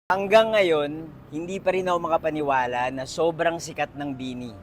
Hanggang ngayon, hindi pa rin ako makapaniwala na sobrang sikat ng BINI.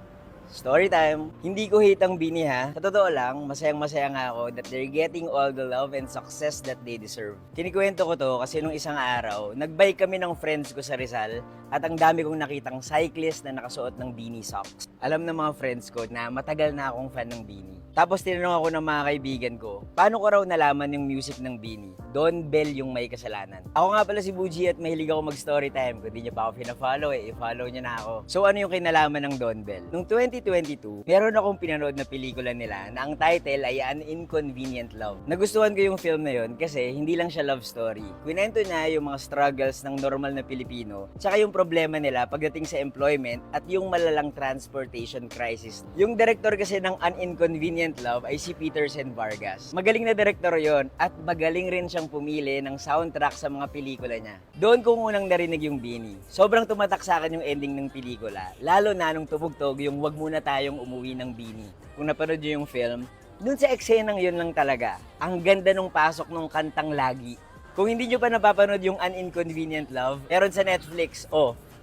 Story time! Hindi ko hate ang BINI ha. Sa totoo lang, masayang-masaya nga ako that they're getting all the love and success that they deserve. Kinikwento ko to kasi nung isang araw, nagbike kami ng friends ko sa Rizal at ang dami kong nakitang cyclist na nakasuot ng BINI socks. Alam ng mga friends ko na matagal na akong fan ng BINI. Tapos tinanong ako ng mga kaibigan ko, paano ko raw nalaman yung music ng BINI? Don Bell yung may kasalanan. Ako nga pala si Buji at mahilig ako mag-story time. Kung di niyo pa ako pina-follow i-follow niyo na ako. So ano yung kinalaman ng Don Bell? Nung 2022, meron akong pinanood na pelikula nila na ang title ay An Inconvenient Love. Nagustuhan ko yung film na yun kasi hindi lang siya love story. Kwento niya yung mga struggles ng normal na Pilipino, tsaka yung problema nila pagdating sa employment at yung malalang transportation crisis. Yung director kasi ng An Inconvenient Love ay si Petersen Vargas. Magaling na director yon at magaling rin siyang pumili ng soundtrack sa mga pelikula niya. Doon ko unang narinig yung BINI. Sobrang tumatak sa akin yung ending ng pelikula, lalo na nung tumugtog yung Wag Muna Tayong Umuwi ng BINI. Kung napanood niyo yung film, dun sa eksenang yun lang talaga, ang ganda nung pasok nung kantang Lagi. Kung hindi nyo pa napapanood yung An Inconvenient Love, meron sa Netflix,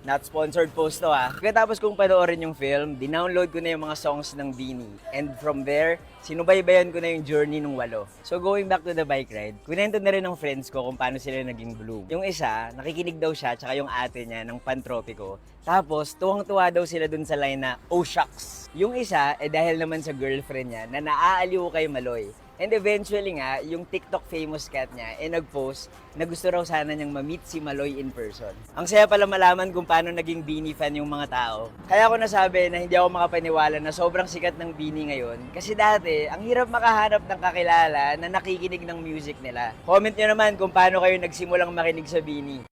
not sponsored post to ha. Pagkatapos kong panoorin yung film, dinownload ko na yung mga songs ng BINI. And from there, sinubaybayan ko na yung journey ng 8. So going back to the bike ride, kunento na rin ng friends ko kung paano sila naging Bloom. Yung isa, nakikinig daw siya, tsaka yung ate niya ng Pantropiko. Tapos, tuwang-tuwa daw sila dun sa line na, oh shucks. Yung isa, dahil naman sa girlfriend niya na naaaliw kay Maloy. And eventually nga, yung TikTok famous cat niya, nag-post na gusto raw sana niyang ma-meet si Maloy in person. Ang saya pala malaman kung paano naging BINI fan yung mga tao. Kaya ako nasabi na hindi ako makapaniwala na sobrang sikat ng BINI ngayon. Kasi dati, ang hirap makahanap ng kakilala na nakikinig ng music nila. Comment nyo naman kung paano kayo nagsimulang makinig sa BINI.